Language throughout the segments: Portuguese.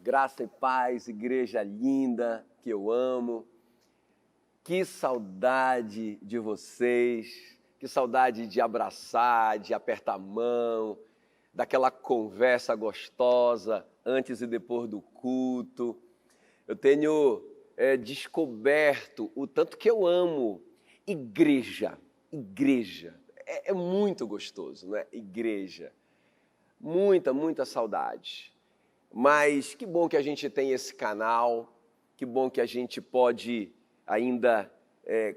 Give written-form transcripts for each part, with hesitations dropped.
Graça e paz, igreja linda que eu amo. Que saudade de vocês, que saudade de abraçar, de apertar a mão, daquela conversa gostosa antes e depois do culto. Eu tenho descoberto o tanto que eu amo igreja. É muito gostoso, não é? Igreja. Muita saudade. Mas que bom que a gente tem esse canal, que bom que a gente pode ainda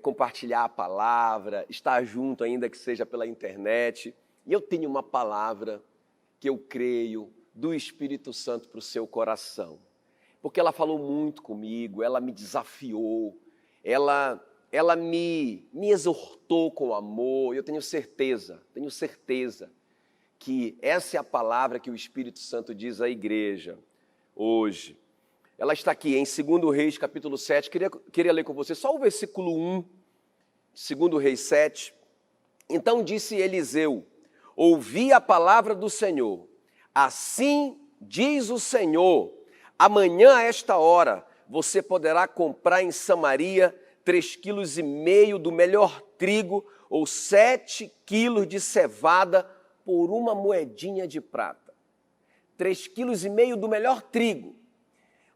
compartilhar a palavra, estar junto ainda que seja pela internet. E eu tenho uma palavra que eu creio do Espírito Santo para o seu coração. Porque ela falou muito comigo, ela me desafiou, ela me exortou com amor. Eu tenho certeza que essa é a palavra que o Espírito Santo diz à igreja hoje. Ela está aqui em 2 Reis, capítulo 7. Queria ler com você só o versículo 1, 2 Reis 7. Então disse Eliseu: ouvi a palavra do Senhor. Assim diz o Senhor: amanhã a esta hora você poderá comprar em Samaria 3,5 quilos do melhor trigo ou 7 quilos de cevada por uma moedinha de prata. 3,5 quilos do melhor trigo,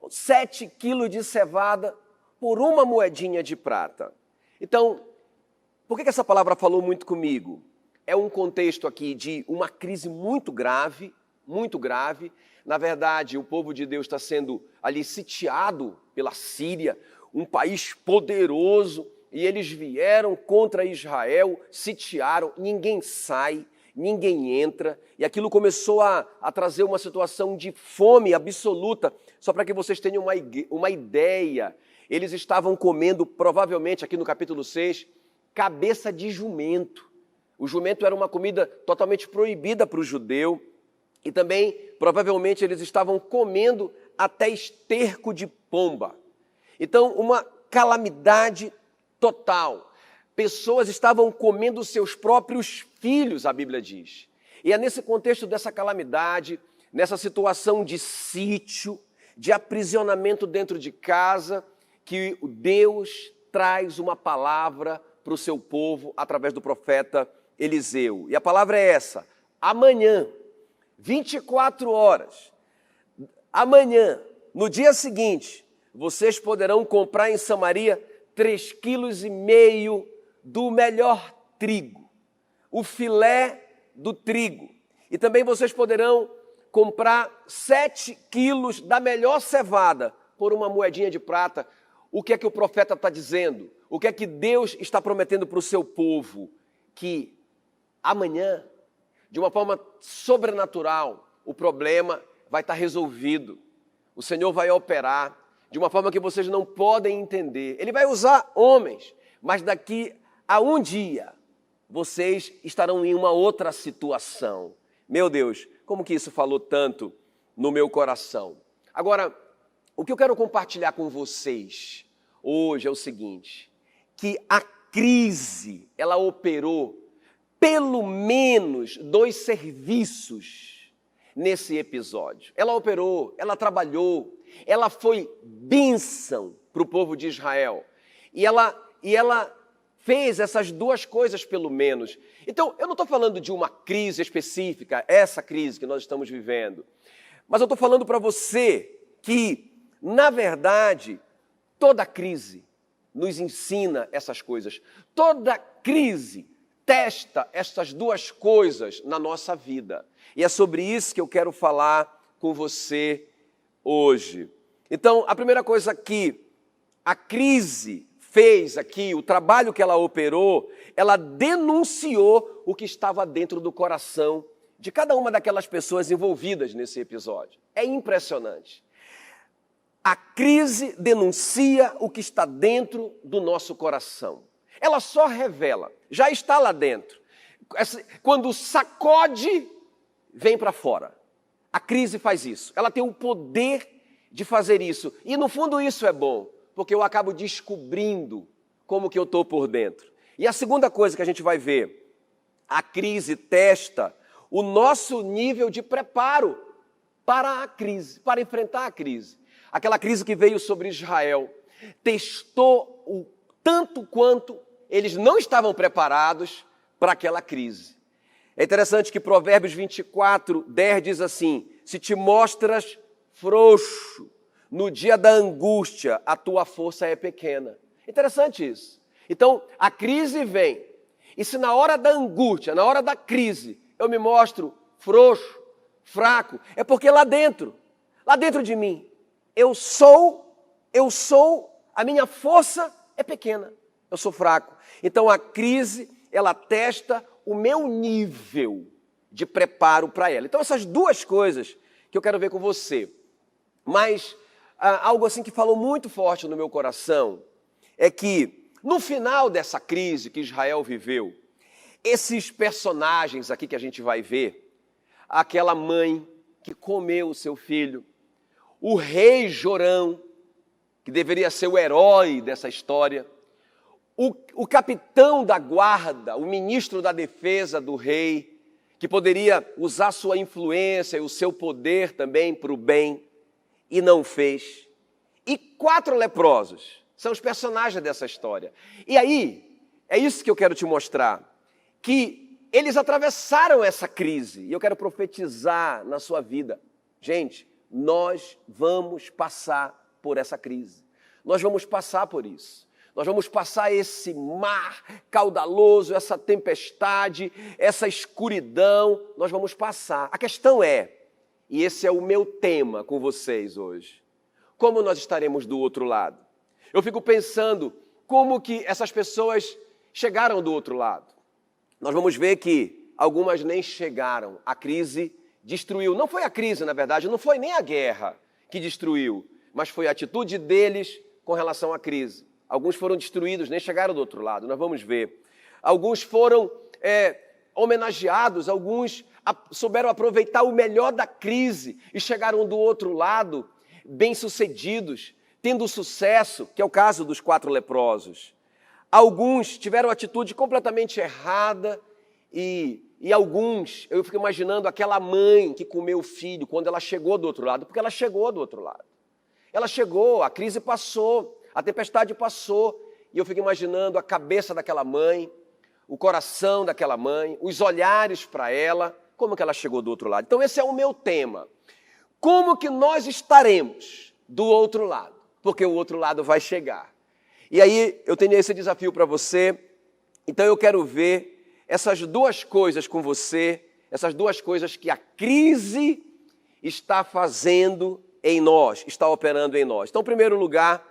7 quilos de cevada por uma moedinha de prata. Então, por que essa palavra falou muito comigo? É um contexto aqui de uma crise muito grave. Na verdade, o povo de Deus está sendo ali sitiado pela Síria, um país poderoso, e eles vieram contra Israel, sitiaram, ninguém sai, ninguém entra, e aquilo começou a trazer uma situação de fome absoluta. Só para que vocês tenham uma ideia, eles estavam comendo, provavelmente, aqui no capítulo 6, cabeça de jumento. O jumento era uma comida totalmente proibida para o judeu, e também, provavelmente, eles estavam comendo até esterco de pomba. Então, uma calamidade total. Pessoas estavam comendo seus próprios filhos, a Bíblia diz. E é nesse contexto dessa calamidade, nessa situação de sítio, de aprisionamento dentro de casa, que Deus traz uma palavra para o seu povo através do profeta Eliseu. E a palavra é essa: amanhã, 24 horas, amanhã, no dia seguinte, vocês poderão comprar em Samaria 3,5 quilos do melhor trigo, o filé do trigo. E também vocês poderão comprar 7 quilos da melhor cevada por uma moedinha de prata. O que é que o profeta está dizendo? O que é que Deus está prometendo para o seu povo? Que amanhã, de uma forma sobrenatural, o problema vai estar resolvido. O Senhor vai operar de uma forma que vocês não podem entender. Ele vai usar homens, mas daqui a um dia vocês estarão em uma outra situação. Meu Deus, como que isso falou tanto no meu coração? Agora, o que eu quero compartilhar com vocês hoje é o seguinte: que a crise, ela operou pelo menos 2 serviços nesse episódio. Ela operou, ela trabalhou, ela foi bênção para o povo de Israel. E ela fez essas 2 coisas pelo menos. Então, eu não estou falando de uma crise específica, essa crise que nós estamos vivendo. Mas eu estou falando para você que, na verdade, toda crise nos ensina essas coisas. Toda crise testa essas 2 coisas na nossa vida. E é sobre isso que eu quero falar com você hoje. Então, a primeira coisa que a crise fez aqui, o trabalho que ela operou, ela denunciou o que estava dentro do coração de cada uma daquelas pessoas envolvidas nesse episódio. É impressionante. A crise denuncia o que está dentro do nosso coração. Ela só revela, já está lá dentro. Quando sacode, vem para fora. A crise faz isso. Ela tem o poder de fazer isso. E no fundo isso é bom, porque eu acabo descobrindo como que eu estou por dentro. E a segunda coisa que a gente vai ver, a crise testa o nosso nível de preparo para a crise, para enfrentar a crise. Aquela crise que veio sobre Israel, testou o tanto quanto eles não estavam preparados para aquela crise. É interessante que Provérbios 24, 10 diz assim: se te mostras frouxo no dia da angústia, a tua força é pequena. Interessante isso. Então, a crise vem. E se na hora da angústia, na hora da crise, eu me mostro frouxo, fraco, é porque lá dentro de mim, a minha força é pequena, eu sou fraco. Então a crise, ela testa o meu nível de preparo para ela. Então essas duas coisas que eu quero ver com você. Mas algo assim que falou muito forte no meu coração é que no final dessa crise que Israel viveu, esses personagens aqui que a gente vai ver, aquela mãe que comeu o seu filho, o rei Jorão, que deveria ser o herói dessa história, o capitão da guarda, o ministro da defesa do rei, que poderia usar sua influência e o seu poder também para o bem, e não fez. E 4 leprosos são os personagens dessa história. E aí, é isso que eu quero te mostrar, que eles atravessaram essa crise, e eu quero profetizar na sua vida. Gente, nós vamos passar por essa crise. Nós vamos passar por isso. Nós vamos passar esse mar caudaloso, essa tempestade, essa escuridão, nós vamos passar. A questão é, e esse é o meu tema com vocês hoje, como nós estaremos do outro lado? Eu fico pensando como que essas pessoas chegaram do outro lado. Nós vamos ver que algumas nem chegaram. A crise destruiu. Não foi a crise, na verdade, não foi nem a guerra que destruiu, mas foi a atitude deles com relação à crise. Alguns foram destruídos, nem chegaram do outro lado, nós vamos ver. Alguns foram homenageados, alguns souberam aproveitar o melhor da crise e chegaram do outro lado bem-sucedidos, tendo sucesso, que é o caso dos 4 leprosos. Alguns tiveram atitude completamente errada e alguns, eu fico imaginando aquela mãe que comeu o filho quando ela chegou do outro lado, porque ela chegou do outro lado. Ela chegou, a crise passou, a tempestade passou, e eu fico imaginando a cabeça daquela mãe, o coração daquela mãe, os olhares para ela, como que ela chegou do outro lado. Então esse é o meu tema. Como que nós estaremos do outro lado? Porque o outro lado vai chegar. E aí eu tenho esse desafio para você, então eu quero ver essas duas coisas com você, essas duas coisas que a crise está fazendo em nós, está operando em nós. Então, em primeiro lugar,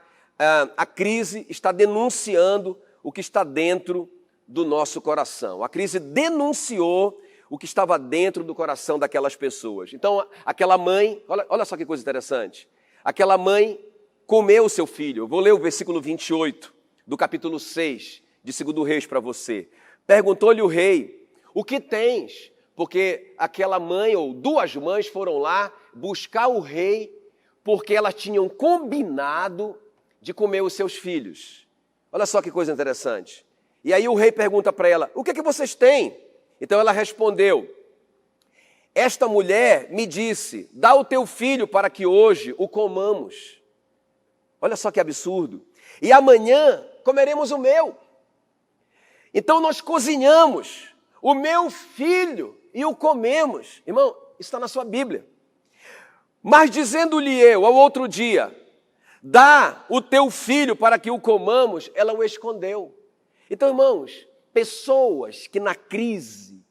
a crise está denunciando o que está dentro do nosso coração. A crise denunciou o que estava dentro do coração daquelas pessoas. Então, aquela mãe, olha só que coisa interessante, aquela mãe comeu o seu filho. Eu vou ler o versículo 28 do capítulo 6 de 2 Reis para você. Perguntou-lhe o rei, o que tens? Porque aquela mãe ou 2 mães foram lá buscar o rei porque elas tinham combinado de comer os seus filhos. Olha só que coisa interessante. E aí o rei pergunta para ela, o que é que vocês têm? Então ela respondeu, esta mulher me disse, dá o teu filho para que hoje o comamos. Olha só que absurdo. E amanhã comeremos o meu. Então nós cozinhamos o meu filho e o comemos. Irmão, isso está na sua Bíblia. Mas dizendo-lhe eu ao outro dia, dá o teu filho para que o comamos, ela o escondeu. Então, irmãos, pessoas que na crise,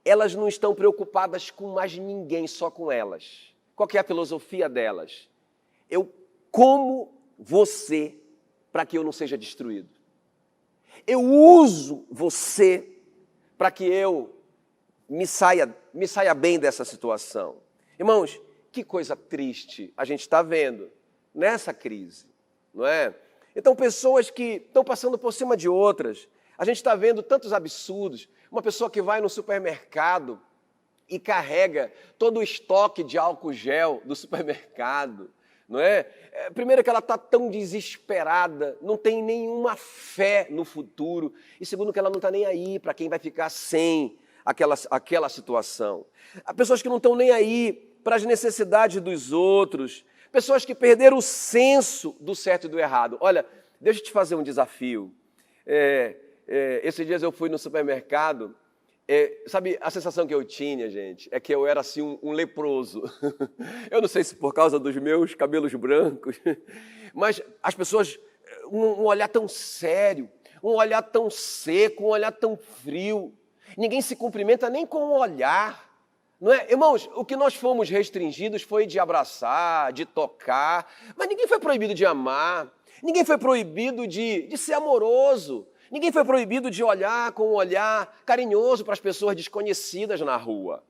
elas não estão preocupadas com mais ninguém, só com elas. Qual que é a filosofia delas? Eu como você para que eu não seja destruído. Eu uso você para que eu me saia bem dessa situação. Irmãos, que coisa triste a gente está vendo nessa crise, não é? Então, pessoas que estão passando por cima de outras, a gente está vendo tantos absurdos. Uma pessoa que vai no supermercado e carrega todo o estoque de álcool gel do supermercado, não é? Primeiro que ela está tão desesperada, não tem nenhuma fé no futuro, e segundo que ela não está nem aí para quem vai ficar sem aquela situação. Há pessoas que não estão nem aí para as necessidades dos outros, pessoas que perderam o senso do certo e do errado. Olha, deixa eu te fazer um desafio. Esses dias eu fui no supermercado, sabe, a sensação que eu tinha, gente, é que eu era assim um leproso. Eu não sei se por causa dos meus cabelos brancos, mas as pessoas, um olhar tão sério, um olhar tão seco, um olhar tão frio. Ninguém se cumprimenta nem com o olhar. Não é? Irmãos, o que nós fomos restringidos foi de abraçar, de tocar, mas ninguém foi proibido de amar, ninguém foi proibido de ser amoroso, ninguém foi proibido de olhar com um olhar carinhoso para as pessoas desconhecidas na rua,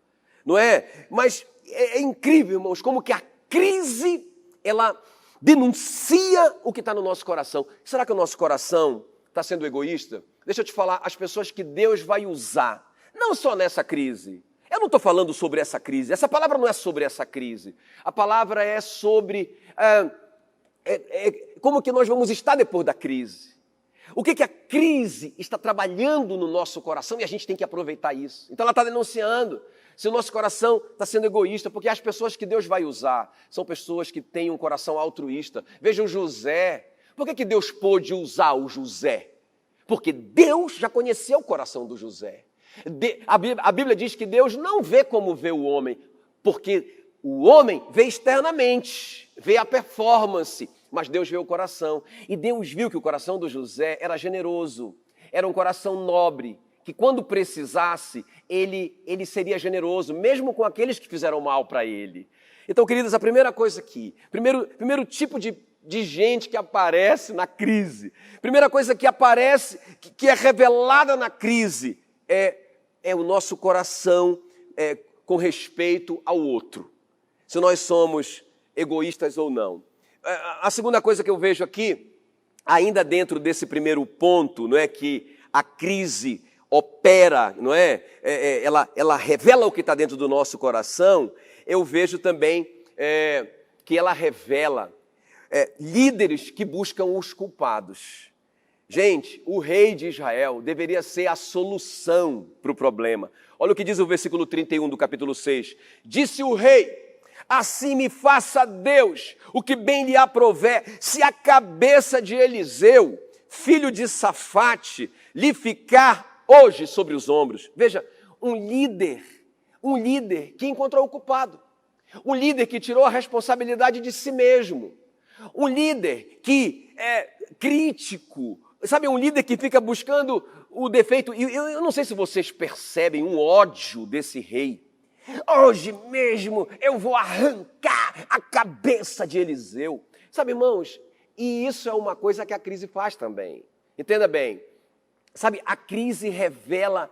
não é? Mas é incrível, irmãos, como que a crise, ela denuncia o que está no nosso coração. Será que o nosso coração está sendo egoísta? Deixa eu te falar, as pessoas que Deus vai usar, não só nessa crise. Eu não estou falando sobre essa crise, essa palavra não é sobre essa crise. A palavra é sobre como que nós vamos estar depois da crise. O que a crise está trabalhando no nosso coração e a gente tem que aproveitar isso. Então ela está denunciando se o nosso coração está sendo egoísta, porque as pessoas que Deus vai usar são pessoas que têm um coração altruísta. Veja o José. Por que Deus pôde usar o José? Porque Deus já conheceu o coração do José. A Bíblia diz que Deus não vê como vê o homem, porque o homem vê externamente, vê a performance, mas Deus vê o coração. E Deus viu que o coração do José era generoso, era um coração nobre, que quando precisasse, ele seria generoso, mesmo com aqueles que fizeram mal para ele. Então, queridos, a primeira coisa aqui, primeiro tipo de gente que aparece na crise, primeira coisa que aparece, que é revelada na crise, é o nosso coração com respeito ao outro. Se nós somos egoístas ou não. A segunda coisa que eu vejo aqui, ainda dentro desse primeiro ponto, não é, que a crise opera, não é? Ela revela o que está dentro do nosso coração. Eu vejo também que ela revela líderes que buscam os culpados. Gente, o rei de Israel deveria ser a solução para o problema. Olha o que diz o versículo 31 do capítulo 6. Disse o rei: assim me faça Deus o que bem lhe aprouver, se a cabeça de Eliseu, filho de Safate, lhe ficar hoje sobre os ombros. Veja, um líder que encontrou o culpado. Um líder que tirou a responsabilidade de si mesmo. Um líder que é crítico. Sabe, um líder que fica buscando o defeito. E eu não sei se vocês percebem um ódio desse rei. Hoje mesmo eu vou arrancar a cabeça de Eliseu. Sabe, irmãos, e isso é uma coisa que a crise faz também. Entenda bem. Sabe, a crise revela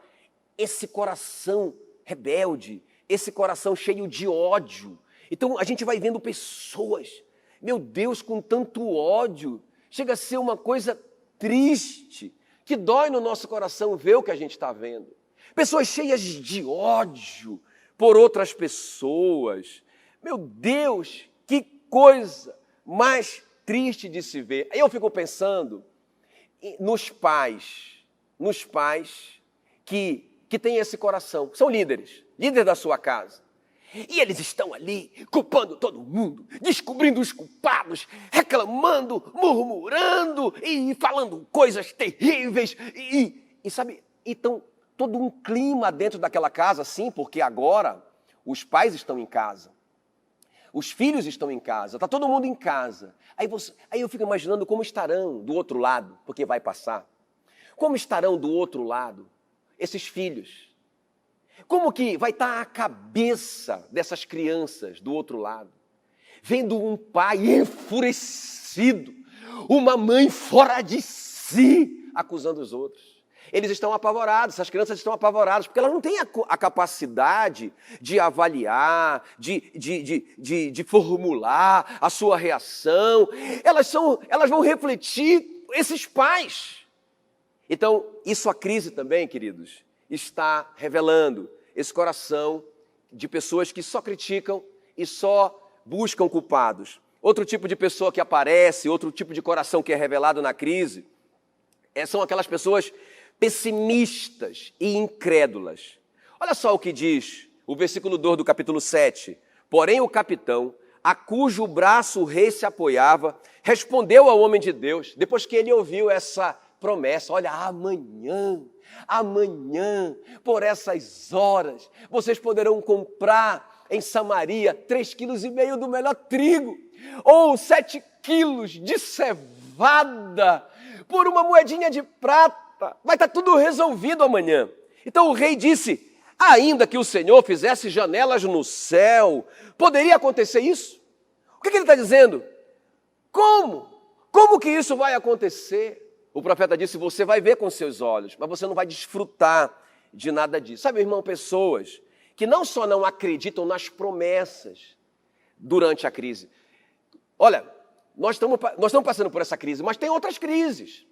esse coração rebelde, esse coração cheio de ódio. Então a gente vai vendo pessoas, meu Deus, com tanto ódio. Chega a ser uma coisa triste, que dói no nosso coração ver o que a gente está vendo. Pessoas cheias de ódio por outras pessoas. Meu Deus, que coisa mais triste de se ver. Aí eu fico pensando nos pais que têm esse coração. São líderes da sua casa. E eles estão ali, culpando todo mundo, descobrindo os culpados, reclamando, murmurando e falando coisas terríveis. E sabe, então todo um clima dentro daquela casa, sim, porque agora os pais estão em casa, os filhos estão em casa, está todo mundo em casa. Aí eu fico imaginando como estarão do outro lado, porque vai passar. Como estarão do outro lado esses filhos? Como que vai estar a cabeça dessas crianças do outro lado? Vendo um pai enfurecido, uma mãe fora de si, acusando os outros. Eles estão apavorados, essas crianças estão apavoradas, porque elas não têm a capacidade de avaliar, de formular a sua reação. Elas vão refletir esses pais. Então, isso a crise também, queridos, está revelando esse coração de pessoas que só criticam e só buscam culpados. Outro tipo de pessoa que aparece, outro tipo de coração que é revelado na crise, são aquelas pessoas pessimistas e incrédulas. Olha só o que diz o versículo 2 do capítulo 7. Porém o capitão, a cujo braço o rei se apoiava, respondeu ao homem de Deus, depois que ele ouviu essa promessa: olha, amanhã, por essas horas, vocês poderão comprar em Samaria 3,5 quilos do melhor trigo, ou 7 quilos de cevada, por uma moedinha de prata. Vai estar tudo resolvido amanhã. Então o rei disse: ainda que o Senhor fizesse janelas no céu, poderia acontecer isso? O que ele está dizendo? Como? Como que isso vai acontecer? O profeta disse: você vai ver com seus olhos, mas você não vai desfrutar de nada disso. Sabe, irmão, pessoas que não só não acreditam nas promessas durante a crise. Olha, nós estamos passando por essa crise, mas tem outras crises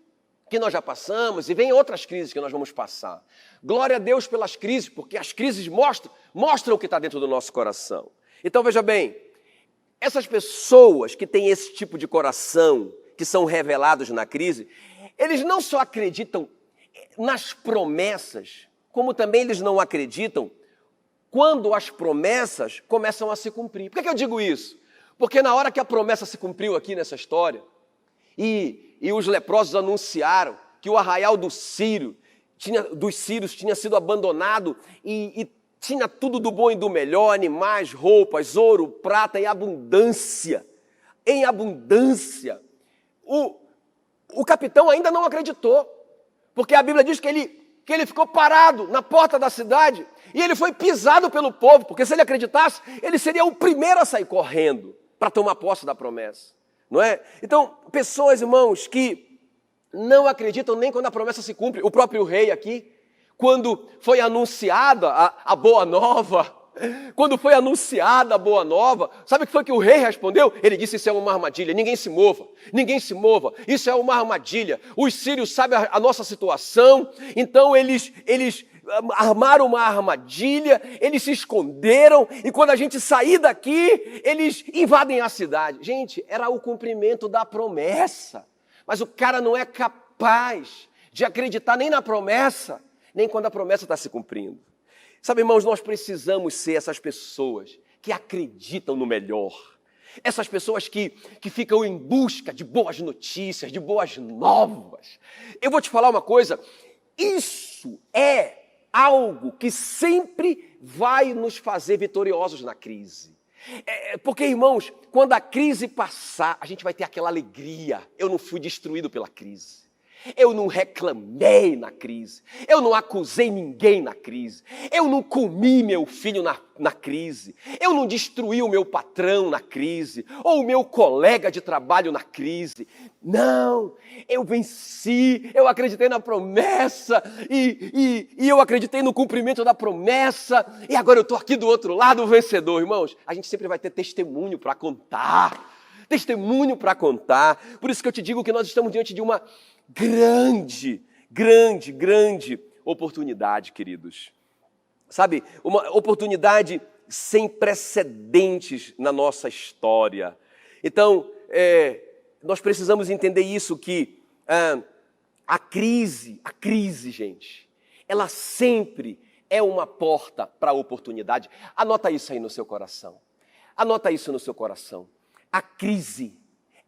que nós já passamos e vem outras crises que nós vamos passar. Glória a Deus pelas crises, porque as crises mostram o que está dentro do nosso coração. Então, veja bem, essas pessoas que têm esse tipo de coração, que são revelados na crise, eles não só acreditam nas promessas, como também eles não acreditam quando as promessas começam a se cumprir. Por que eu digo isso? Porque na hora que a promessa se cumpriu aqui nessa história, e os leprosos anunciaram que o arraial dos sírios tinha sido abandonado e tinha tudo do bom e do melhor, animais, roupas, ouro, prata em abundância. Em abundância. O capitão ainda não acreditou, porque a Bíblia diz que ele ficou parado na porta da cidade e ele foi pisado pelo povo, porque se ele acreditasse, ele seria o primeiro a sair correndo para tomar posse da promessa, não é? Então, pessoas, irmãos, que não acreditam nem quando a promessa se cumpre. O próprio rei aqui, quando foi anunciada a boa nova, sabe o que foi que o rei respondeu? Ele disse: isso é uma armadilha, ninguém se mova, isso é uma armadilha. Os sírios sabem a nossa situação, então eles armaram uma armadilha, eles se esconderam, e quando a gente sair daqui, eles invadem a cidade. Gente, era o cumprimento da promessa, mas o cara não é capaz de acreditar nem na promessa, nem quando a promessa está se cumprindo. Sabe, irmãos, nós precisamos ser essas pessoas que acreditam no melhor. Essas pessoas que ficam em busca de boas notícias, de boas novas. Eu vou te falar uma coisa, isso é algo que sempre vai nos fazer vitoriosos na crise. Porque, irmãos, quando a crise passar, a gente vai ter aquela alegria. Eu não fui destruído pela crise. Eu não reclamei na crise, eu não acusei ninguém na crise, eu não comi meu filho na crise, eu não destruí o meu patrão na crise, ou o meu colega de trabalho na crise. Não, eu venci, eu acreditei na promessa, e eu acreditei no cumprimento da promessa, e agora eu estou aqui do outro lado, vencedor. Irmãos, a gente sempre vai ter testemunho para contar. Por isso que eu te digo que nós estamos diante de uma grande oportunidade, queridos. Sabe, uma oportunidade sem precedentes na nossa história. Então, nós precisamos entender isso, que a crise, gente, ela sempre é uma porta para a oportunidade. Anota isso aí no seu coração. A crise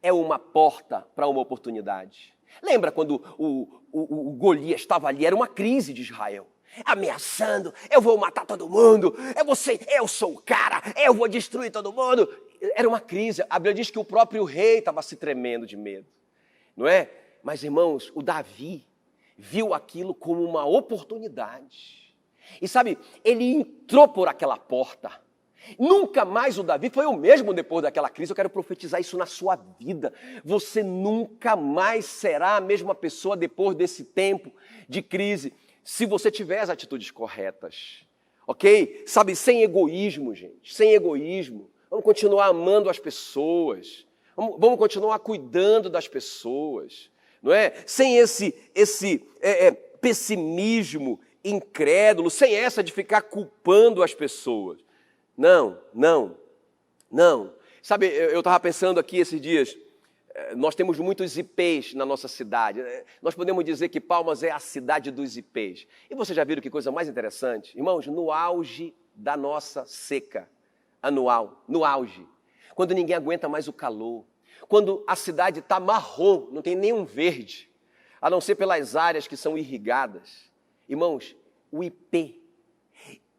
é uma porta para uma oportunidade. Lembra quando o Golias estava ali? Era uma crise de Israel. Ameaçando: eu vou matar todo mundo, eu sou o cara, eu vou destruir todo mundo. Era uma crise. A Bíblia diz que o próprio rei estava se tremendo de medo, não é? Mas, irmãos, o Davi viu aquilo como uma oportunidade. E sabe, ele entrou por aquela porta. Nunca mais o Davi foi o mesmo depois daquela crise. Eu quero profetizar isso na sua vida. Você nunca mais será a mesma pessoa depois desse tempo de crise, se você tiver as atitudes corretas, ok? Sabe, sem egoísmo, gente, sem egoísmo. Vamos continuar amando as pessoas, vamos continuar cuidando das pessoas, não é? Sem esse pessimismo incrédulo, sem essa de ficar culpando as pessoas. Não. Sabe, eu estava pensando aqui esses dias, nós temos muitos IPs na nossa cidade. Nós podemos dizer que Palmas é a cidade dos IPs. E vocês já viram que coisa mais interessante? Irmãos, no auge da nossa seca, anual, no auge, quando ninguém aguenta mais o calor, quando a cidade está marrom, não tem nenhum verde, a não ser pelas áreas que são irrigadas. Irmãos, o IP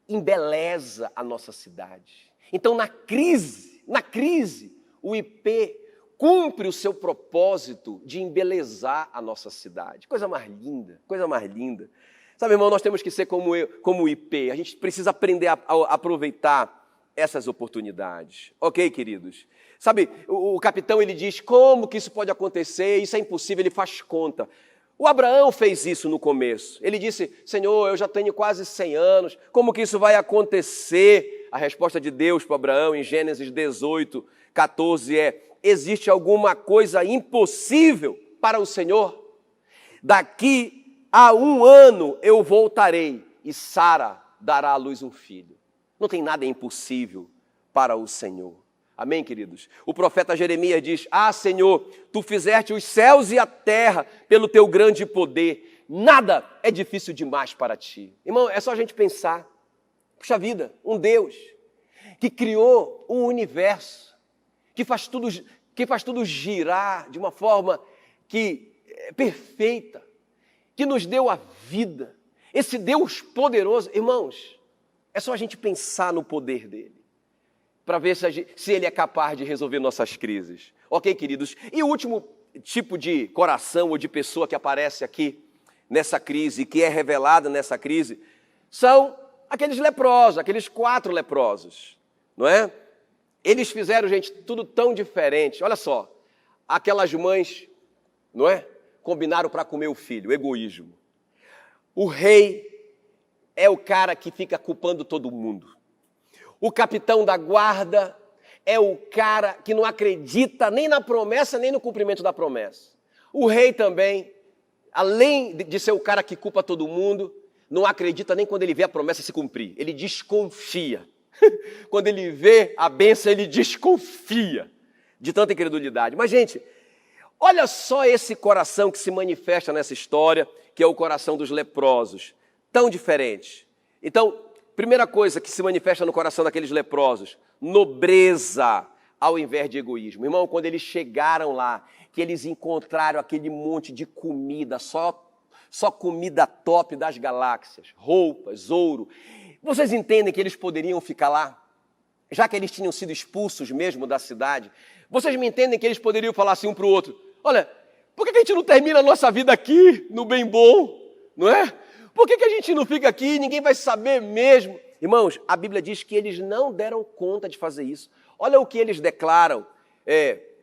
embeleza a nossa cidade. Então, na crise, o IP cumpre o seu propósito de embelezar a nossa cidade. Coisa mais linda, coisa mais linda. Sabe, irmão, nós temos que ser como o IP. A gente precisa aprender a aproveitar essas oportunidades. Ok, queridos? Sabe, o capitão, ele diz, como que isso pode acontecer? Isso é impossível, ele faz conta. O Abraão fez isso no começo. Ele disse, Senhor, eu já tenho quase 100 anos, como que isso vai acontecer? A resposta de Deus para Abraão em Gênesis 18, 14 é, existe alguma coisa impossível para o Senhor? Daqui a 1 ano eu voltarei e Sara dará à luz um filho. Não tem nada impossível para o Senhor. Amém, queridos? O profeta Jeremias diz, Senhor, Tu fizeste os céus e a terra pelo Teu grande poder. Nada é difícil demais para Ti. Irmão, é só a gente pensar. Puxa vida, um Deus que criou o universo, que faz tudo girar de uma forma perfeita, que nos deu a vida. Esse Deus poderoso, irmãos, é só a gente pensar no poder dele, para ver se ele é capaz de resolver nossas crises. Ok, queridos? E o último tipo de coração ou de pessoa que aparece aqui nessa crise, que é revelada nessa crise, são aqueles leprosos, aqueles 4 leprosos, não é? Eles fizeram, gente, tudo tão diferente. Olha só, aquelas mães, não é? Combinaram para comer o filho, egoísmo. O rei é o cara que fica culpando todo mundo. O capitão da guarda é o cara que não acredita nem na promessa, nem no cumprimento da promessa. O rei também, além de ser o cara que culpa todo mundo, não acredita nem quando ele vê a promessa se cumprir. Ele desconfia. Quando ele vê a bênção, ele desconfia de tanta incredulidade. Mas, gente, olha só esse coração que se manifesta nessa história, que é o coração dos leprosos. Tão diferente. Então, primeira coisa que se manifesta no coração daqueles leprosos, nobreza ao invés de egoísmo. Irmão, quando eles chegaram lá, que eles encontraram aquele monte de comida, só comida top das galáxias, roupas, ouro. Vocês entendem que eles poderiam ficar lá? Já que eles tinham sido expulsos mesmo da cidade, vocês me entendem que eles poderiam falar assim um para o outro, olha, por que a gente não termina a nossa vida aqui, no bem bom, não é? Por que a gente não fica aqui, ninguém vai saber mesmo? Irmãos, a Bíblia diz que eles não deram conta de fazer isso. Olha o que eles declaram,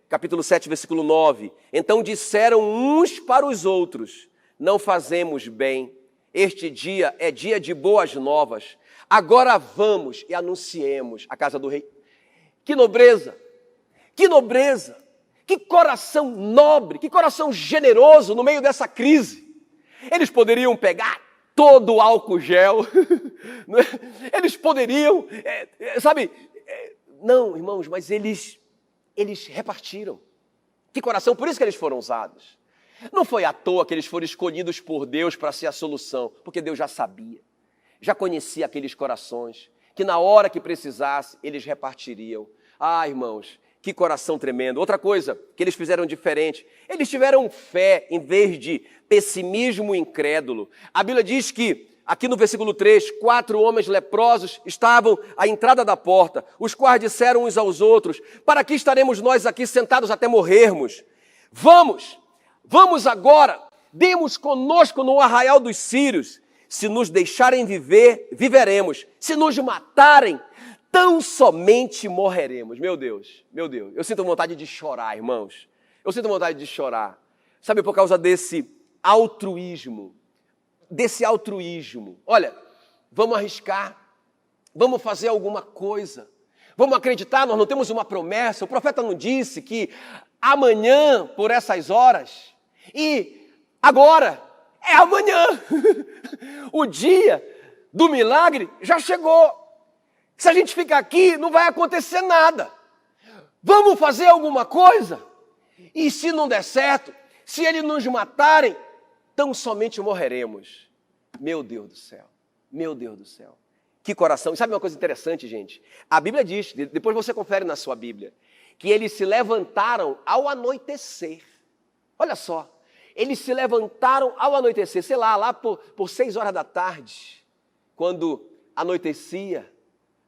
capítulo 7, versículo 9. Então disseram uns para os outros, não fazemos bem, este dia é dia de boas novas, agora vamos e anunciemos a casa do rei. Que nobreza, que coração nobre, que coração generoso no meio dessa crise. Eles poderiam pegar todo o álcool gel, eles poderiam, não, irmãos, mas eles repartiram. Que coração, por isso que eles foram usados. Não foi à toa que eles foram escolhidos por Deus para ser a solução, porque Deus já sabia, já conhecia aqueles corações, que na hora que precisasse, eles repartiriam. Irmãos, que coração tremendo. Outra coisa que eles fizeram diferente, eles tiveram fé em vez de pessimismo incrédulo. A Bíblia diz que, aqui no versículo 3, 4 homens leprosos estavam à entrada da porta, os quais disseram uns aos outros, para que estaremos nós aqui sentados até morrermos? Vamos agora, demos conosco no arraial dos sírios. Se nos deixarem viver, viveremos. Se nos matarem, tão somente morreremos. Meu Deus, eu sinto vontade de chorar, irmãos. Eu sinto vontade de chorar. Sabe, por causa desse altruísmo. Olha, vamos arriscar, vamos fazer alguma coisa. Vamos acreditar, nós não temos uma promessa. O profeta não disse que amanhã, por essas horas, e agora, é amanhã. O dia do milagre já chegou. Se a gente ficar aqui, não vai acontecer nada. Vamos fazer alguma coisa? E se não der certo, se eles nos matarem, tão somente morreremos. Meu Deus do céu. Que coração. E sabe uma coisa interessante, gente? A Bíblia diz, depois você confere na sua Bíblia, que eles se levantaram ao anoitecer. Olha só, eles se levantaram ao anoitecer, sei lá por 6 horas da tarde, quando anoitecia,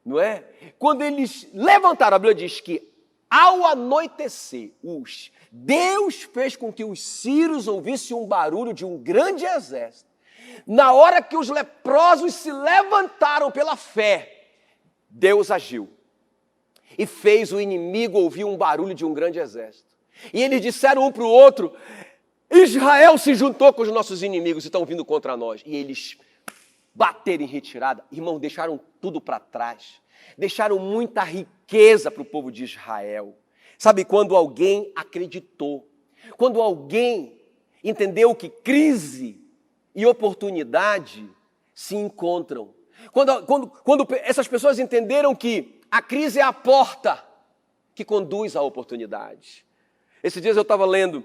não é? Quando eles levantaram, a Bíblia diz que ao anoitecer, Deus fez com que os sírios ouvissem um barulho de um grande exército. Na hora que os leprosos se levantaram pela fé, Deus agiu e fez o inimigo ouvir um barulho de um grande exército. E eles disseram um para o outro: Israel se juntou com os nossos inimigos e estão vindo contra nós. E eles bateram em retirada. Irmão, deixaram tudo para trás. Deixaram muita riqueza para o povo de Israel. Sabe, quando alguém acreditou, quando alguém entendeu que crise e oportunidade se encontram. Quando essas pessoas entenderam que a crise é a porta que conduz à oportunidade. Esses dias eu estava lendo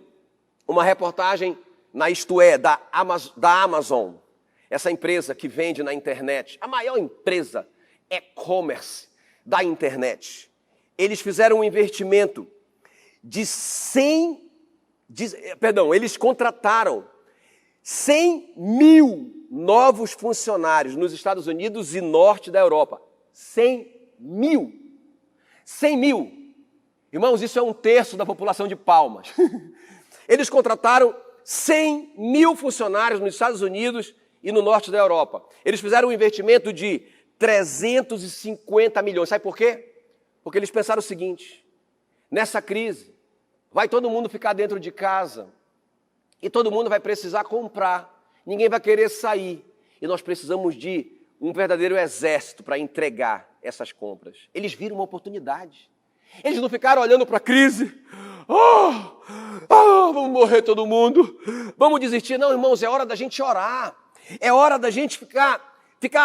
uma reportagem na Isto É, da Amazon. Essa empresa que vende na internet, a maior empresa e-commerce da internet. Eles fizeram um investimento de eles contrataram 100 mil novos funcionários nos Estados Unidos e norte da Europa. 100 mil. 100 mil. Irmãos, isso é 1/3 da população de Palmas. Eles contrataram 100 mil funcionários nos Estados Unidos e no norte da Europa. Eles fizeram um investimento de 350 milhões. Sabe por quê? Porque eles pensaram o seguinte: nessa crise, vai todo mundo ficar dentro de casa e todo mundo vai precisar comprar, ninguém vai querer sair. E nós precisamos de um verdadeiro exército para entregar essas compras. Eles viram uma oportunidade. Eles não ficaram olhando para a crise. Vamos morrer todo mundo. Vamos desistir. Não, irmãos, é hora da gente orar. É hora da gente ficar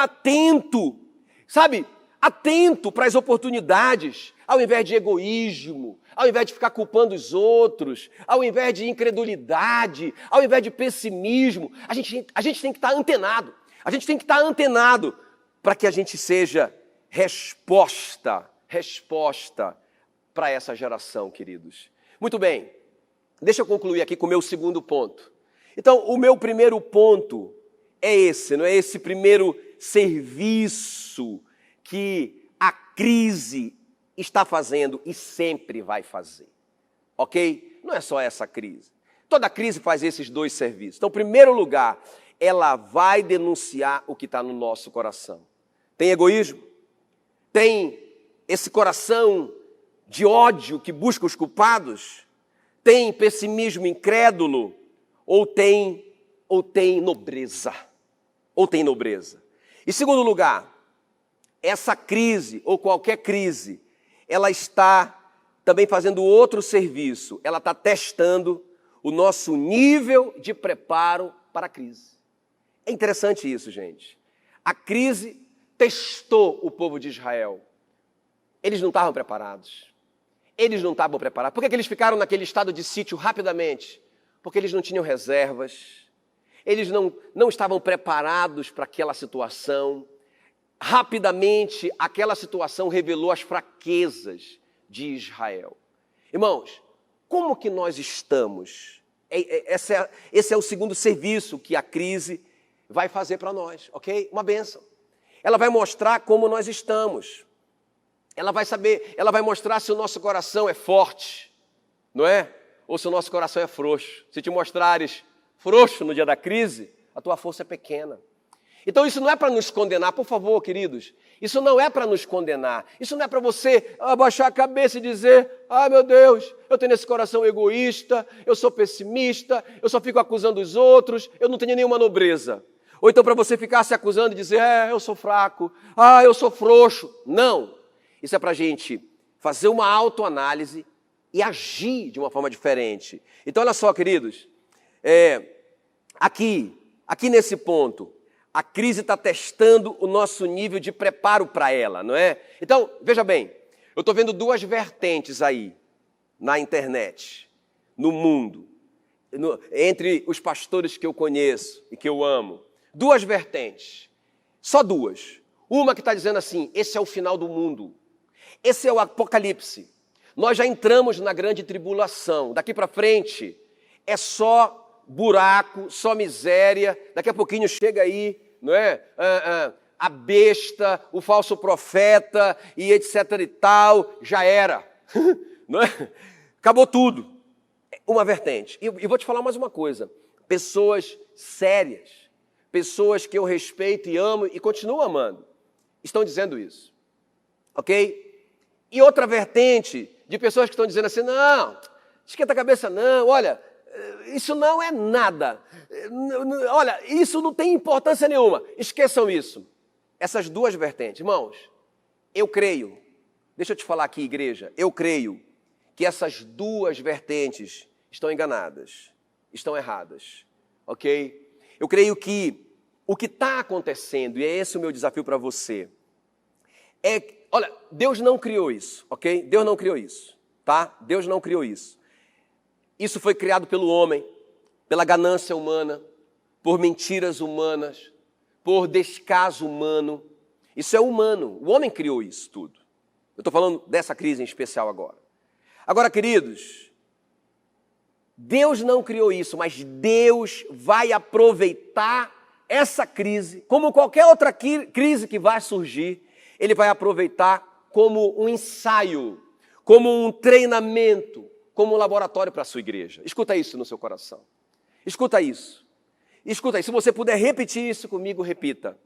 atento. Sabe? Atento para as oportunidades. Ao invés de egoísmo, ao invés de ficar culpando os outros, ao invés de incredulidade, ao invés de pessimismo, a gente tem que estar antenado. A gente tem que estar antenado para que a gente seja resposta para essa geração, queridos. Muito bem, deixa eu concluir aqui com o meu segundo ponto. Então, o meu primeiro ponto é esse, não é? Esse primeiro serviço que a crise está fazendo e sempre vai fazer, ok? Não é só essa crise. Toda crise faz esses dois serviços. Então, em primeiro lugar, ela vai denunciar o que está no nosso coração. Tem egoísmo? Tem esse coração de ódio que busca os culpados? Tem pessimismo incrédulo? Ou tem nobreza? Ou tem nobreza? Em segundo lugar, essa crise, ou qualquer crise, ela está também fazendo outro serviço. Ela está testando o nosso nível de preparo para a crise. É interessante isso, gente. A crise testou o povo de Israel. Eles não estavam preparados. Por que eles ficaram naquele estado de sítio rapidamente? Porque eles não tinham reservas. Eles não estavam preparados para aquela situação. Rapidamente, aquela situação revelou as fraquezas de Israel. Irmãos, como que nós estamos? Esse é o segundo serviço que a crise vai fazer para nós, ok? Uma bênção. Ela vai mostrar como nós estamos. Ela vai mostrar se o nosso coração é forte, não é? Ou se o nosso coração é frouxo. Se te mostrares frouxo no dia da crise, a tua força é pequena. Então isso não é para nos condenar, por favor, queridos. Isso não é para nos condenar. Isso não é para você abaixar a cabeça e dizer: meu Deus, eu tenho esse coração egoísta, eu sou pessimista, eu só fico acusando os outros, eu não tenho nenhuma nobreza. Ou então para você ficar se acusando e dizer: eu sou fraco, eu sou frouxo. Não. Isso é para a gente fazer uma autoanálise e agir de uma forma diferente. Então olha só, queridos, aqui nesse ponto, a crise está testando o nosso nível de preparo para ela, não é? Então, veja bem, eu estou vendo duas vertentes aí, na internet, no mundo, entre os pastores que eu conheço e que eu amo. Duas vertentes, só duas. Uma que está dizendo assim, esse é o final do mundo. Esse é o apocalipse. Nós já entramos na grande tribulação. Daqui para frente é só buraco, só miséria. Daqui a pouquinho chega aí, não é? A besta, o falso profeta e etc e tal. Já era. Não é? Acabou tudo. Uma vertente. E vou te falar mais uma coisa. Pessoas sérias, pessoas que eu respeito e amo e continuo amando, estão dizendo isso. Ok? E outra vertente de pessoas que estão dizendo assim, não, esquenta a cabeça não, olha, isso não é nada. Olha, isso não tem importância nenhuma. Esqueçam isso. Essas duas vertentes. Irmãos, eu creio, deixa eu te falar aqui, igreja, eu creio que essas duas vertentes estão enganadas, estão erradas, ok? Eu creio que o que está acontecendo, e é esse o meu desafio para você, olha, Deus não criou isso, ok? Deus não criou isso, tá? Deus não criou isso. Isso foi criado pelo homem, pela ganância humana, por mentiras humanas, por descaso humano. Isso é humano, o homem criou isso tudo. Eu estou falando dessa crise em especial agora. Agora, queridos, Deus não criou isso, mas Deus vai aproveitar essa crise, como qualquer outra crise que vai surgir, Ele vai aproveitar como um ensaio, como um treinamento, como um laboratório para a sua igreja. Escuta isso no seu coração. Escuta isso. Escuta isso. Se você puder repetir isso comigo, repita.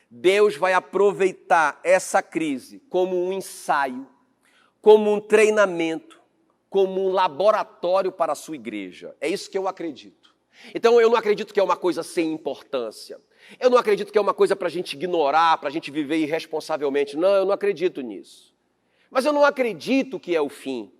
Deus vai aproveitar essa crise como um ensaio, como um treinamento, como um laboratório para a sua igreja. É isso que eu acredito. Então eu não acredito que é uma coisa sem importância. Eu não acredito que é uma coisa para a gente ignorar, para a gente viver irresponsavelmente. Não, eu não acredito nisso. Mas eu não acredito que é o fim.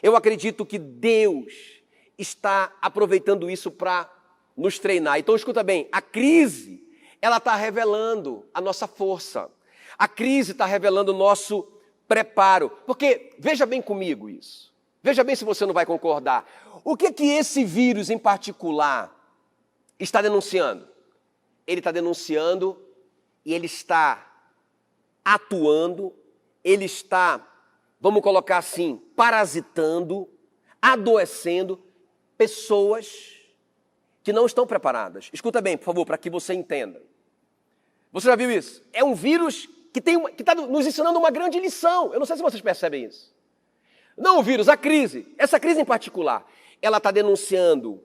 Eu acredito que Deus está aproveitando isso para nos treinar. Então escuta bem, a crise, ela está revelando a nossa força. A crise está revelando o nosso preparo. Porque, veja bem comigo isso. Veja bem se você não vai concordar. O que esse vírus em particular está denunciando? Ele está denunciando e ele está atuando, ele está, vamos colocar assim, parasitando, adoecendo pessoas que não estão preparadas. Escuta bem, por favor, para que você entenda. Você já viu isso? É um vírus que está nos ensinando uma grande lição. Eu não sei se vocês percebem isso. Não o vírus, a crise. Essa crise em particular, ela está denunciando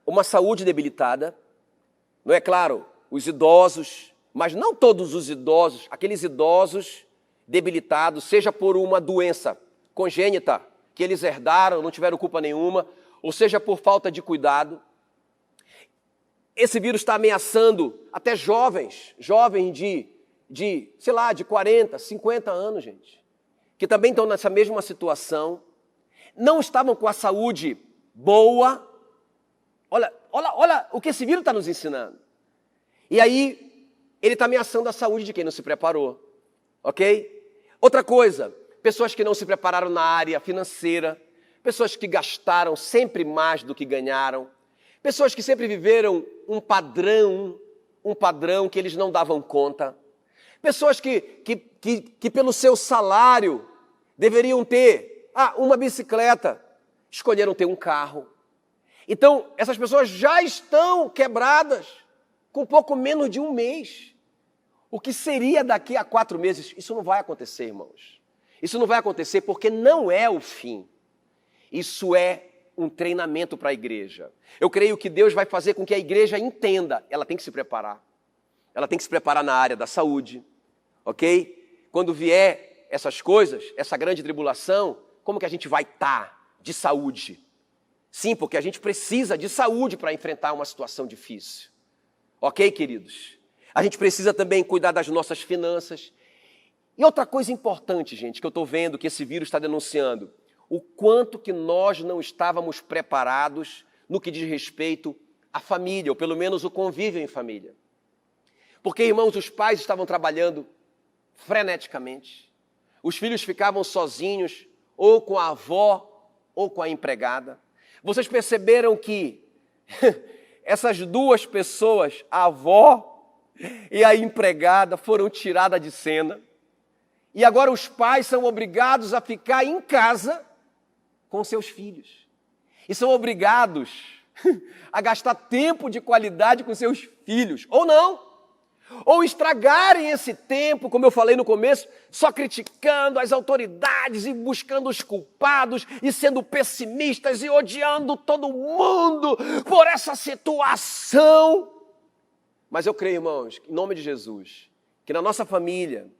uma saúde debilitada. Não é claro, os idosos, mas não todos os idosos, aqueles idosos debilitados, seja por uma doença congênita que eles herdaram, não tiveram culpa nenhuma, ou seja por falta de cuidado. Esse vírus está ameaçando até jovens sei lá, de 40, 50 anos, gente, que também estão nessa mesma situação, não estavam com a saúde boa. Olha o que esse vírus está nos ensinando. E aí, ele está ameaçando a saúde de quem não se preparou, ok? Outra coisa, pessoas que não se prepararam na área financeira, pessoas que gastaram sempre mais do que ganharam, pessoas que sempre viveram um padrão que eles não davam conta, pessoas que pelo seu salário deveriam ter uma bicicleta, escolheram ter um carro. Então, essas pessoas já estão quebradas com pouco menos de um mês. O que seria daqui a 4 meses? Isso não vai acontecer, irmãos. Isso não vai acontecer porque não é o fim. Isso é um treinamento para a igreja. Eu creio que Deus vai fazer com que a igreja entenda. Ela tem que se preparar. Ela tem que se preparar na área da saúde, ok? Quando vier essas coisas, essa grande tribulação, como que a gente vai estar de saúde? Sim, porque a gente precisa de saúde para enfrentar uma situação difícil. Ok, queridos? A gente precisa também cuidar das nossas finanças. E outra coisa importante, gente, que eu estou vendo que esse vírus está denunciando, o quanto que nós não estávamos preparados no que diz respeito à família, ou pelo menos o convívio em família. Porque, irmãos, os pais estavam trabalhando freneticamente. Os filhos ficavam sozinhos, ou com a avó, ou com a empregada. Vocês perceberam que essas duas pessoas, a avó e a empregada foram tiradas de cena. E agora os pais são obrigados a ficar em casa com seus filhos. E são obrigados a gastar tempo de qualidade com seus filhos, ou não. Ou estragarem esse tempo, como eu falei no começo, só criticando as autoridades e buscando os culpados e sendo pessimistas e odiando todo mundo por essa situação. Mas eu creio, irmãos, em nome de Jesus, que na nossa família,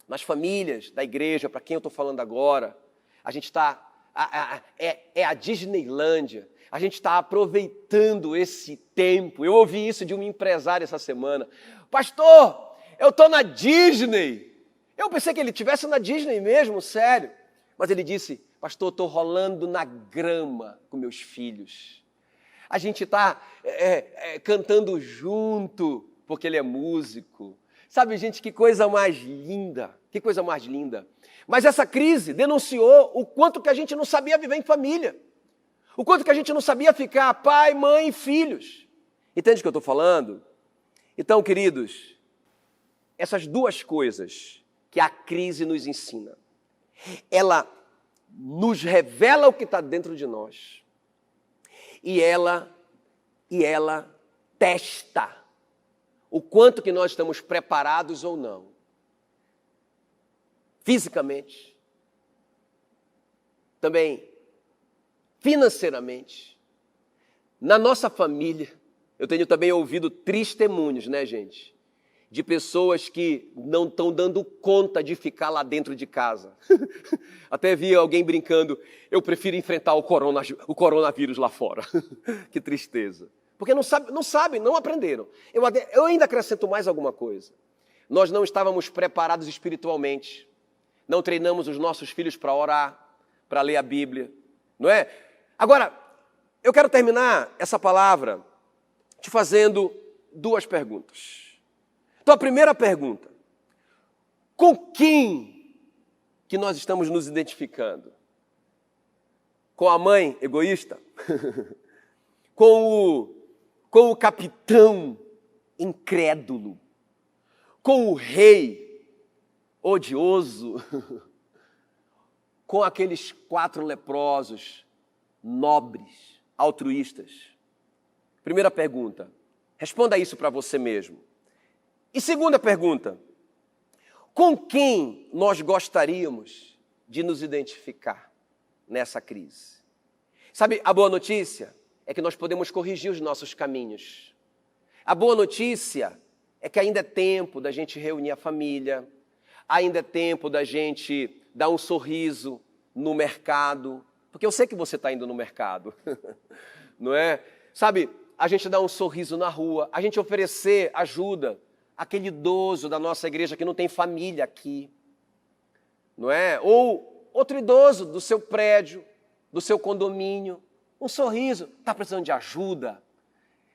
nas famílias da igreja, para quem eu estou falando agora, a gente está, é a Disneylândia. A gente está aproveitando esse tempo. Eu ouvi isso de um empresário essa semana. Pastor, eu estou na Disney. Eu pensei que ele estivesse na Disney mesmo, sério. Mas ele disse, pastor, estou rolando na grama com meus filhos. A gente está cantando junto, porque ele é músico. Sabe, gente, que coisa mais linda. Que coisa mais linda. Mas essa crise denunciou o quanto que a gente não sabia viver em família. O quanto que a gente não sabia ficar pai, mãe e filhos. Entende o que eu estou falando? Então, queridos, essas duas coisas que a crise nos ensina, ela nos revela o que está dentro de nós e ela testa o quanto que nós estamos preparados ou não. Fisicamente, também financeiramente, na nossa família. Eu tenho também ouvido testemunhos, né, gente? De pessoas que não estão dando conta de ficar lá dentro de casa. Até vi alguém brincando, eu prefiro enfrentar o coronavírus lá fora. Que tristeza. Porque não sabem, não aprenderam. Eu ainda acrescento mais alguma coisa. Nós não estávamos preparados espiritualmente. Não treinamos os nossos filhos para orar, para ler a Bíblia, não é? Agora, eu quero terminar essa palavra te fazendo duas perguntas. Então, a primeira pergunta, com quem que nós estamos nos identificando? Com a mãe egoísta? com o capitão incrédulo? Com o rei odioso? Com aqueles 4 leprosos nobres, altruístas? Primeira pergunta, responda isso para você mesmo. E segunda pergunta, com quem nós gostaríamos de nos identificar nessa crise? Sabe, a boa notícia é que nós podemos corrigir os nossos caminhos. A boa notícia é que ainda é tempo da gente reunir a família, ainda é tempo da gente dar um sorriso no mercado, porque eu sei que você está indo no mercado, não é? Sabe, a gente dá um sorriso na rua, a gente oferecer ajuda àquele idoso da nossa igreja que não tem família aqui, não é? Ou outro idoso do seu prédio, do seu condomínio, um sorriso, está precisando de ajuda.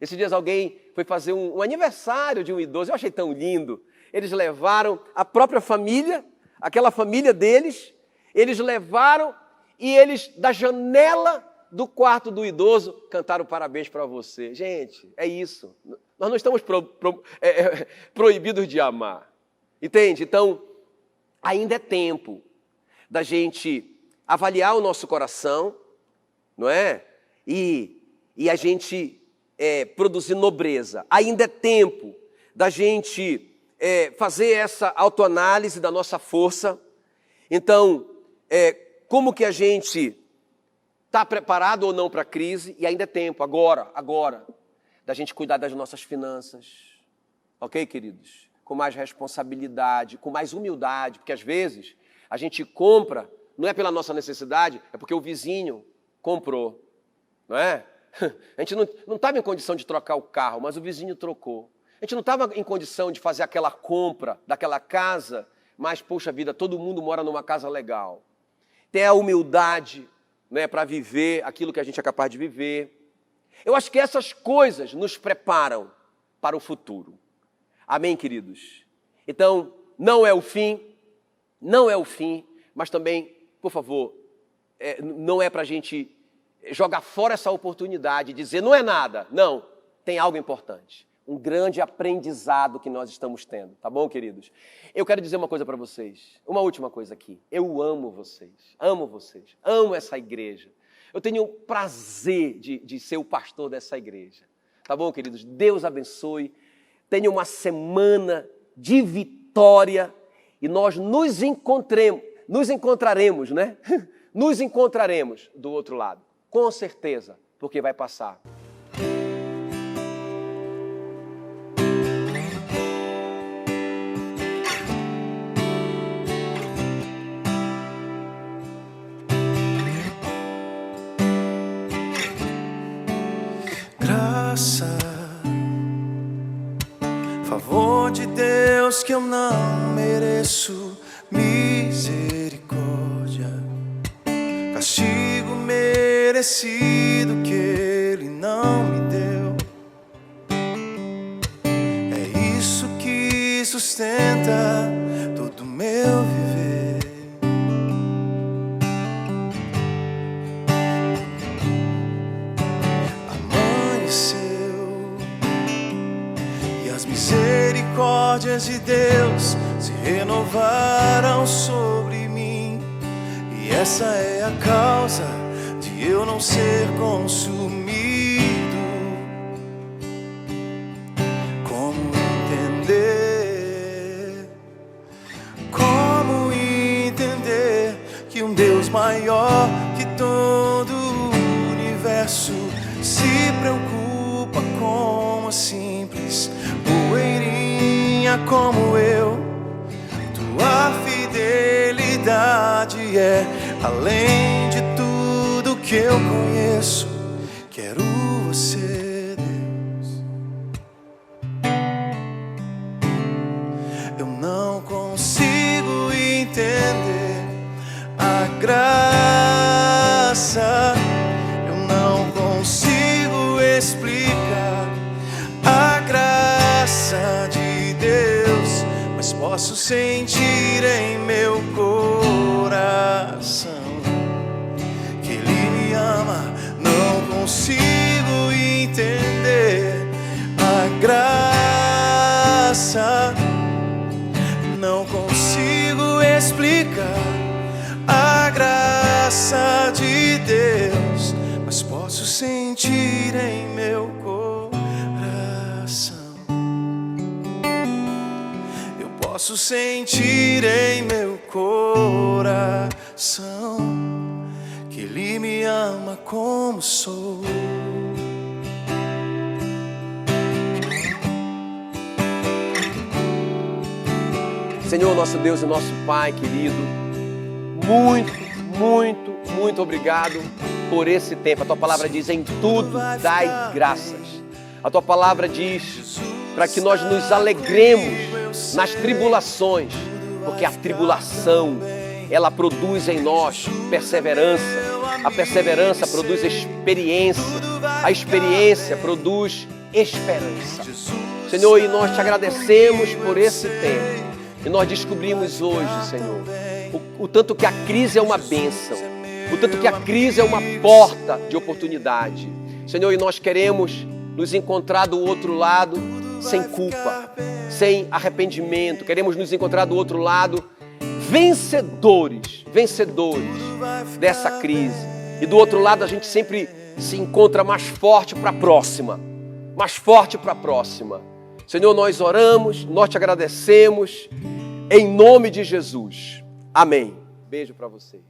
Esses dias alguém foi fazer um aniversário de um idoso, eu achei tão lindo. Eles levaram a própria família, aquela família deles, eles levaram e eles, da janela do quarto do idoso, cantaram parabéns para você. Gente, é isso. Nós não estamos proibidos de amar. Entende? Então, ainda é tempo da gente avaliar o nosso coração, não é? E a gente produzir nobreza. Ainda é tempo da gente fazer essa autoanálise da nossa força. Então, como que a gente está preparado ou não para a crise? E ainda é tempo, agora, da gente cuidar das nossas finanças. Ok, queridos? Com mais responsabilidade, com mais humildade, porque às vezes a gente compra, não é pela nossa necessidade, é porque o vizinho comprou, não é? A gente não estava em condição de trocar o carro, mas o vizinho trocou. A gente não estava em condição de fazer aquela compra daquela casa, mas, poxa vida, todo mundo mora numa casa legal. Ter a humildade, né, para viver aquilo que a gente é capaz de viver. Eu acho que essas coisas nos preparam para o futuro. Amém, queridos? Então, não é o fim, mas também, por favor, não é para a gente jogar fora essa oportunidade, dizer não é nada. Não, tem algo importante. um grande aprendizado que nós estamos tendo, tá bom, queridos? Eu quero dizer uma coisa para vocês, uma última coisa aqui. Eu amo vocês, amo essa igreja. Eu tenho o prazer de ser o pastor dessa igreja, tá bom, queridos? Deus abençoe, tenha uma semana de vitória e nós nos encontraremos, né? Nos encontraremos do outro lado, com certeza, porque vai passar. Favor de Deus que eu não mereço, misericórdia, castigo merecido que Ele não me deu. É isso que sustenta todo o meu viver. Amanheceu e as misericórdias de Deus se renovaram sobre mim. E essa é a causa de eu não ser consumido. Como entender que um Deus maior que todo o universo se preocupa com uma simples poeirinha como eu? Tua fidelidade é além de tudo que eu conheço. Quero você, Deus. Eu não consigo entender a graça. Eu não consigo explicar a graça de Deus, mas posso sentir em meu coração que Ele me ama. Não consigo entender a graça. Não consigo explicar a graça de Deus, mas posso sentir em meu coração. Eu posso sentir em meu coração que Ele me ama como sou. Senhor, nosso Deus e nosso Pai querido, muito obrigado por esse tempo. A Tua palavra diz: em tudo dai graças. A Tua palavra diz para que nós nos alegremos nas tribulações, porque a tribulação, ela produz em nós perseverança. A perseverança produz experiência. A experiência produz esperança. Senhor, e nós te agradecemos por esse tempo. E nós descobrimos hoje, Senhor, o tanto que a crise é uma bênção, o tanto que a crise é uma porta de oportunidade. Senhor, e nós queremos nos encontrar do outro lado sem culpa, sem arrependimento. Queremos nos encontrar do outro lado vencedores dessa crise. E do outro lado a gente sempre se encontra mais forte para a próxima, Senhor, nós oramos, nós te agradecemos, em nome de Jesus. Amém. Beijo para vocês.